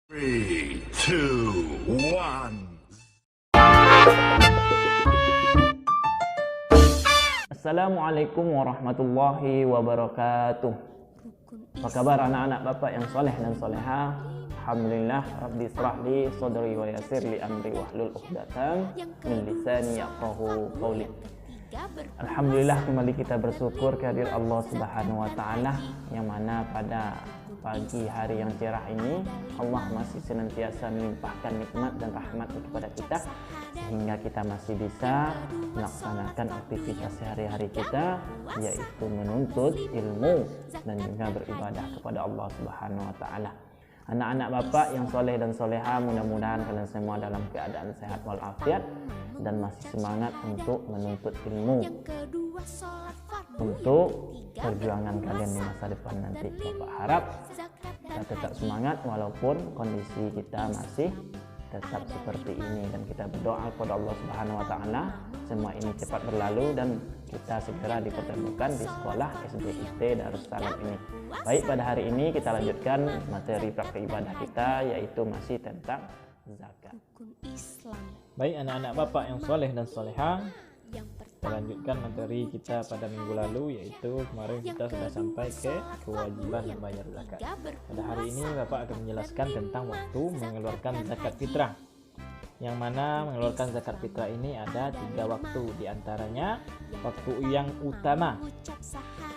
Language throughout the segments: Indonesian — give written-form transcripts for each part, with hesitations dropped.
Three, two, one. Assalamualaikum warahmatullahi wabarakatuh. Apa kabar anak-anak bapak yang soleh dan soleha? Alhamdulillah, Rabbi israhli sadri wa yassir li amri wahlul uqdatam min lisani yafqahu qawli. Alhamdulillah, kembali kita bersyukur kehadirat Allah Subhanahu wa taala yang mana pada pagi hari yang cerah ini Allah masih senantiasa melimpahkan nikmat dan rahmat kepada kita sehingga kita masih bisa melaksanakan aktivitas sehari-hari kita, yaitu menuntut ilmu dan juga beribadah kepada Allah Subhanahu wa taala. Anak-anak bapak yang soleh dan soleha, mudah-mudahan kalian semua dalam keadaan sehat walafiat dan masih semangat untuk menuntut ilmu untuk perjuangan kalian di masa depan nanti. Bapak harap kita tetap semangat walaupun kondisi kita masih tetap seperti ini, dan kita berdoa kepada Allah Subhanahu wa taala semua ini cepat berlalu dan kita segera dipertemukan di sekolah SDIT Darussalam ini. Baik, pada hari ini kita lanjutkan materi praktik ibadah kita, yaitu masih tentang zakat. Baik anak-anak bapak yang soleh dan soleha, kita lanjutkan materi kita pada minggu lalu, yaitu kemarin kita sudah sampai ke kewajiban membayar zakat. Pada hari ini bapak akan menjelaskan tentang waktu mengeluarkan zakat fitrah, yang mana mengeluarkan zakat fitrah ini ada 3 waktu, diantaranya waktu yang utama,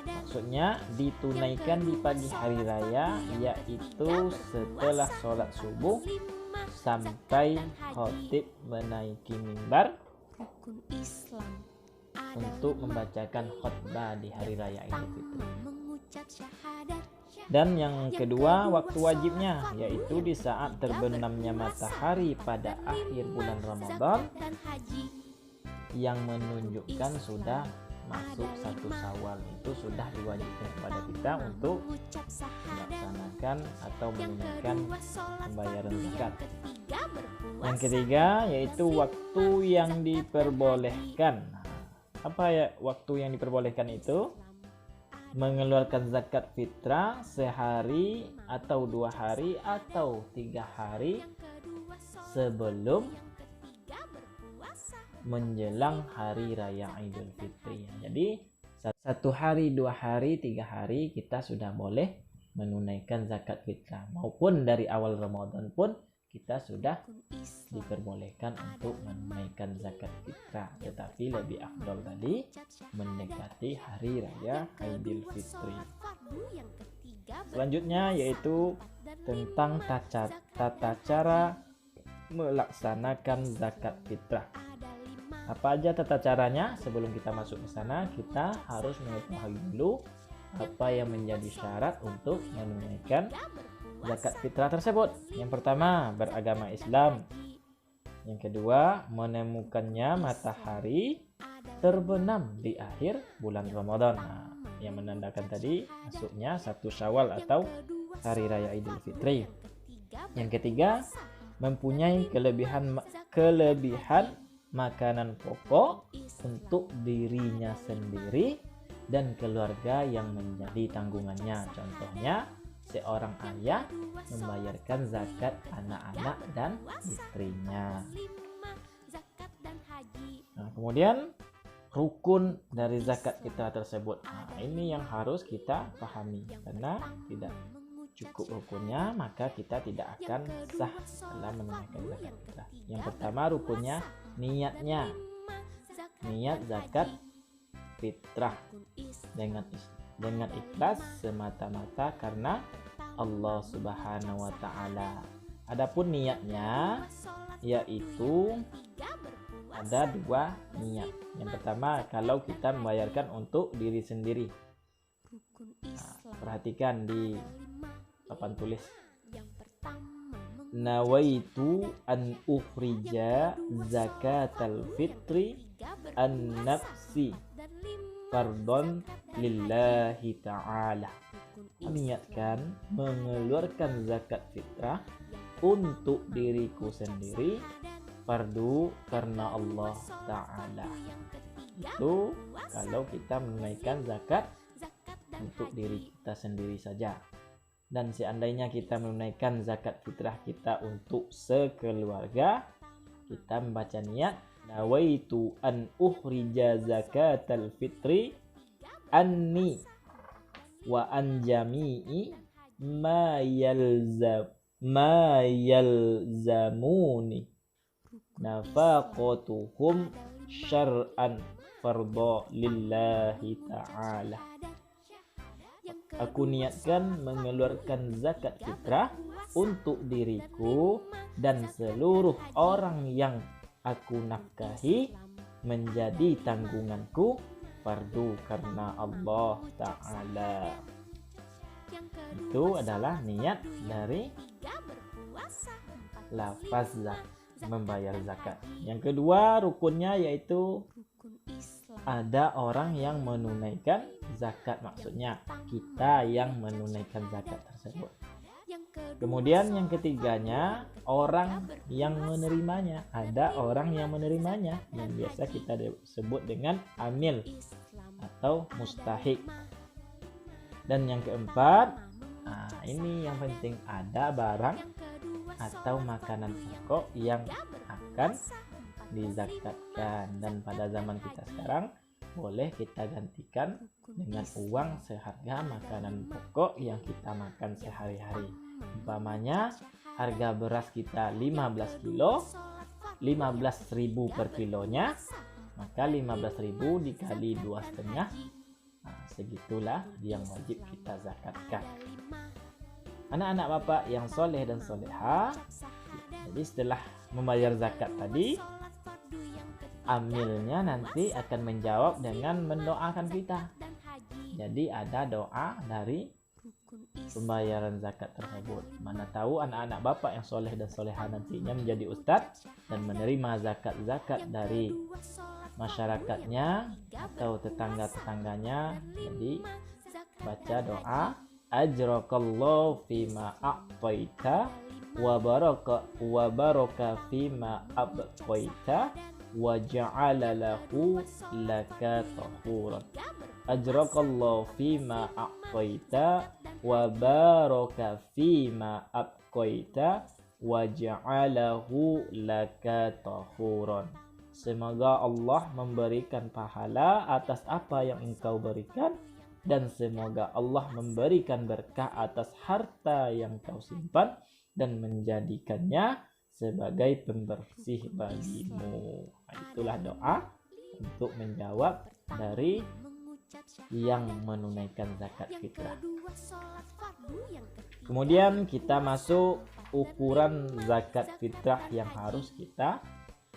maksudnya ditunaikan di pagi hari raya, yaitu setelah sholat subuh sampai khatib menaiki mimbar untuk membacakan khutbah di hari raya Idul Fitri. Dan yang kedua, waktu wajibnya, yaitu di saat terbenamnya matahari pada akhir bulan Ramadan yang menunjukkan sudah masuk 1 Syawal. Itu sudah diwajibkan kepada kita untuk melaksanakan atau menunaikan pembayaran zakat. Yang ketiga, yaitu waktu yang diperbolehkan. Apa ya waktu yang diperbolehkan itu? Mengeluarkan zakat fitrah sehari atau 2 hari atau 3 hari sebelum menjelang hari raya Idul Fitri. Jadi 1 hari, 2 hari, 3 hari kita sudah boleh menunaikan zakat fitrah, maupun dari awal Ramadan pun kita sudah diperbolehkan untuk menunaikan zakat fitrah, tetapi lebih afdal tadi mendekati hari raya Idul Fitri. Selanjutnya yaitu tentang tata cara melaksanakan zakat fitrah. Apa aja tata caranya? Sebelum kita masuk ke sana, kita harus mengetahui dulu apa yang menjadi syarat untuk menunaikan zakat fitrah tersebut. Yang pertama, beragama Islam. Yang kedua, menemukannya matahari terbenam di akhir bulan Ramadan, yang menandakan tadi masuknya 1 Syawal atau hari raya Idul Fitri. Yang ketiga, mempunyai kelebihan makanan pokok untuk dirinya sendiri dan keluarga yang menjadi tanggungannya. Contohnya, seorang ayah membayarkan zakat anak-anak dan istrinya. Nah, kemudian rukun dari zakat fitrah tersebut. Nah, ini yang harus kita pahami, karena tidak cukup rukunnya maka kita tidak akan sah dalam menunaikan zakat fitrah. Yang pertama, rukunnya niatnya. Niat zakat fitrah dengan ikhlas semata-mata karena Allah Subhanahu wa taala. Adapun niatnya yaitu ada 2 niat. Yang pertama, kalau kita membayarkan untuk diri sendiri. Perhatikan di papan tulis. Nawaitu an ukhrija zakatal fitri an nafsi fardon lillahi ta'ala. Niatkan mengeluarkan zakat fitrah untuk diriku sendiri, fardu karena Allah Ta'ala. Itu kalau kita menunaikan zakat untuk diri kita sendiri saja. Dan seandainya kita menunaikan zakat fitrah kita untuk sekeluarga, kita membaca niat nawaitu an ukhrija zakatal fitri anni wa an jami'i ma yalzamuni nafaqatuhum syar'an fardhu lillahi ta'ala. Aku niatkan mengeluarkan zakat fitrah untuk diriku dan seluruh orang yang aku nafkahi menjadi tanggunganku fardu karena Allah Ta'ala. Itu adalah niat dari lafaz membayar zakat. Yang kedua rukunnya yaitu ada orang yang menunaikan zakat, maksudnya kita yang menunaikan zakat tersebut. Kemudian yang ketiganya orang yang menerimanya, ada orang yang menerimanya yang biasa kita sebut dengan amil atau mustahik. Dan yang keempat, ini yang penting, ada barang atau makanan pokok yang akan dizakatkan, dan pada zaman kita sekarang boleh kita gantikan dengan uang seharga makanan pokok yang kita makan sehari-hari. Umpamanya harga beras kita 15 kilo, 15.000 per kilonya, maka 15.000 dikali 2,5, segitulah yang wajib kita zakatkan. Anak-anak bapak yang soleh dan soleha, jadi setelah membayar zakat tadi, amilnya nanti akan menjawab dengan mendoakan kita. Jadi ada doa dari pembayaran zakat tersebut. Mana tahu anak-anak bapak yang soleh dan soleha nantinya menjadi ustadz dan menerima zakat-zakat dari masyarakatnya atau tetangga-tetangganya. Jadi baca doa, ajrakallahu fima a'taita wa baraka fima abqaita wa ja'ala lahu laka tahuran. Ajrakallahu fima a'taita wa baraka fima abqaita wa ja'alahu laka tahuran. Semoga Allah memberikan pahala atas apa yang engkau berikan, dan semoga Allah memberikan berkah atas harta yang kau simpan dan menjadikannya sebagai pembersih bagimu. Itulah doa untuk menjawab dari yang menunaikan zakat fitrah. Kemudian kita masuk ukuran zakat fitrah yang harus kita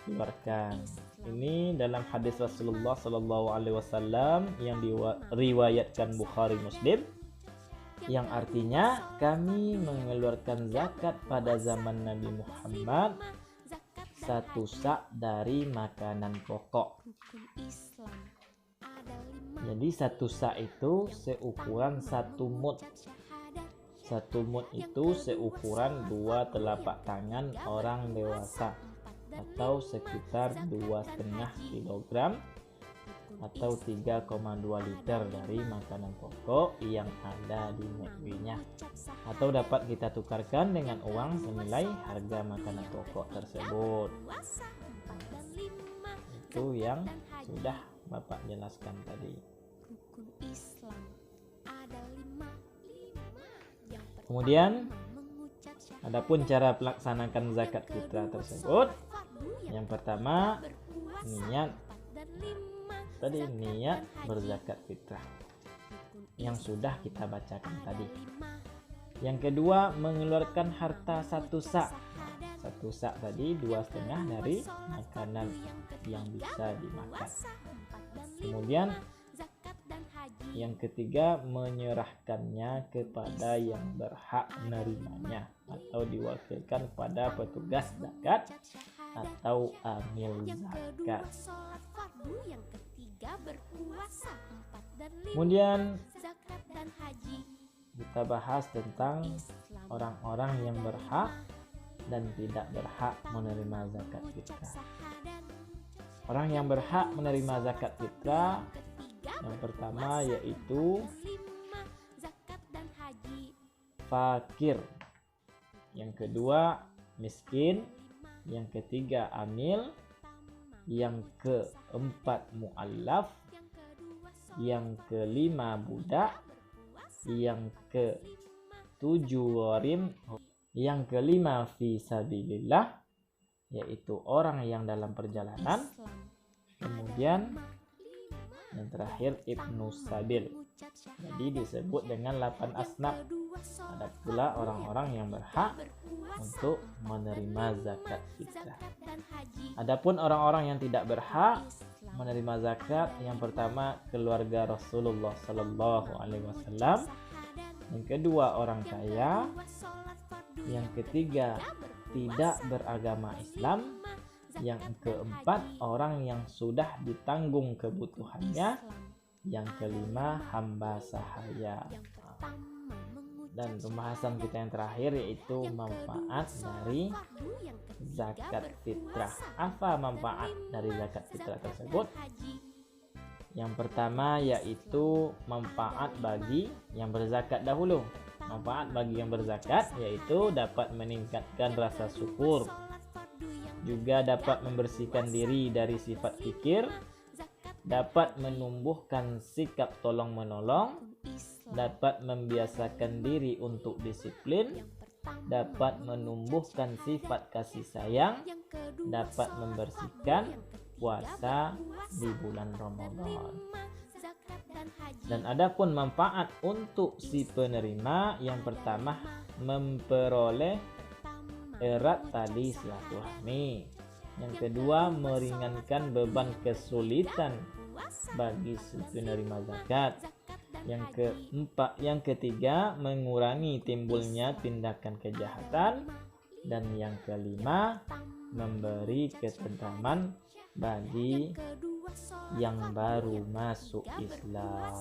keluarkan. Ini dalam hadis Rasulullah SAW yang diriwayatkan Bukhari Muslim, yang artinya kami mengeluarkan zakat pada zaman Nabi Muhammad 1 sa' dari makanan pokok. Jadi 1 sa' itu seukuran 1 mud. 1 mud itu seukuran 2 telapak tangan orang dewasa, atau sekitar 2,5 kg atau 3,2 liter dari makanan pokok yang ada di negerinya, atau dapat kita tukarkan dengan uang senilai harga makanan pokok tersebut. Itu yang sudah Bapak jelaskan tadi. Kemudian adapun cara melaksanakan zakat fitrah tersebut, yang pertama niat berzakat fitrah yang sudah kita bacakan tadi. Yang kedua, mengeluarkan harta 1 sa'. 1 sa' tadi 2,5 dari makanan yang bisa dimakan. Kemudian yang ketiga, menyerahkannya kepada yang berhak menerimanya atau diwakilkan kepada petugas zakat atau amil zakat. Kemudian kita bahas tentang orang-orang yang berhak dan tidak berhak menerima zakat fitrah. Orang yang berhak menerima zakat fitrah yang pertama yaitu fakir. Yang kedua miskin. Yang ketiga amil. Yang keempat mu'allaf. Yang kelima budak. Yang ketujuh gharim. Yang kelima fi sabilillah, yaitu orang yang dalam perjalanan. Kemudian yang terakhir ibnu sabil. Jadi disebut dengan 8 asnaf. Ada pula orang-orang yang berhak untuk menerima zakat fitrah. Adapun orang-orang yang tidak berhak menerima zakat, yang pertama keluarga Rasulullah Sallallahu Alaihi Wasallam, yang kedua orang kaya, yang ketiga tidak beragama Islam, yang keempat orang yang sudah ditanggung kebutuhannya, yang kelima hamba sahaya. Dan pembahasan kita yang terakhir yaitu manfaat dari zakat fitrah. Apa manfaat dari zakat fitrah tersebut? Yang pertama yaitu manfaat bagi yang berzakat dahulu. Manfaat bagi yang berzakat yaitu dapat meningkatkan rasa syukur, juga dapat membersihkan diri dari sifat kikir, dapat menumbuhkan sikap tolong menolong, dapat membiasakan diri untuk disiplin, dapat menumbuhkan sifat kasih sayang, dapat membersihkan puasa di bulan Ramadan. Dan adapun manfaat untuk si penerima, yang pertama memperoleh erat tali silaturahmi. Yang kedua meringankan beban kesulitan bagi si penerima zakat. Yang ketiga mengurangi timbulnya tindakan kejahatan. Dan yang kelima memberi ketentraman bagi yang baru masuk Islam.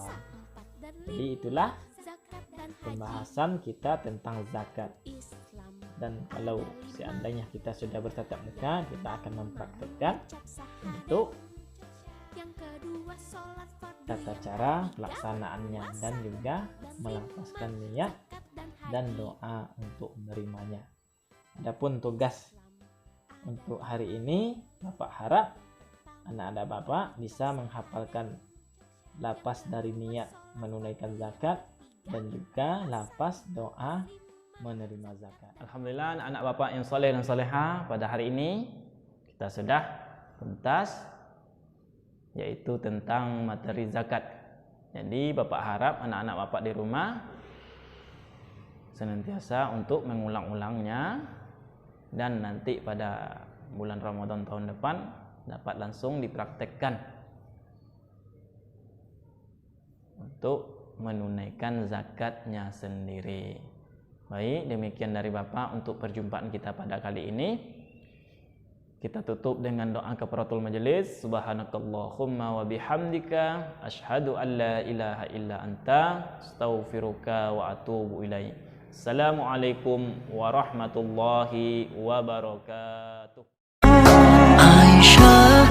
Jadi itulah pembahasan kita tentang zakat. Dan kalau seandainya kita sudah bertatap muka, kita akan mempraktikkan untuk tata cara pelaksanaannya dan juga melafazkan niat dan doa untuk menerimanya. Adapun tugas untuk hari ini, Bapak harap anak-anak Bapak bisa menghafalkan lafaz dari niat menunaikan zakat dan juga lafaz doa menerima zakat. Alhamdulillah anak-anak Bapak yang soleh dan soleha, pada hari ini kita sudah tuntas yaitu tentang materi zakat. Jadi Bapak harap anak-anak Bapak di rumah senantiasa untuk mengulang-ulangnya, dan nanti pada bulan Ramadan tahun depan dapat langsung dipraktekkan untuk menunaikan zakatnya sendiri. Baik, demikian dari Bapak untuk perjumpaan kita pada kali ini. Kita tutup dengan doa kafaratul majelis. Subhanakallahumma wa bihamdika asyhadu an la ilaha illa anta astaghfiruka wa atubu ilaik. Assalamualaikum warahmatullahi wabarakatuh. Aisyah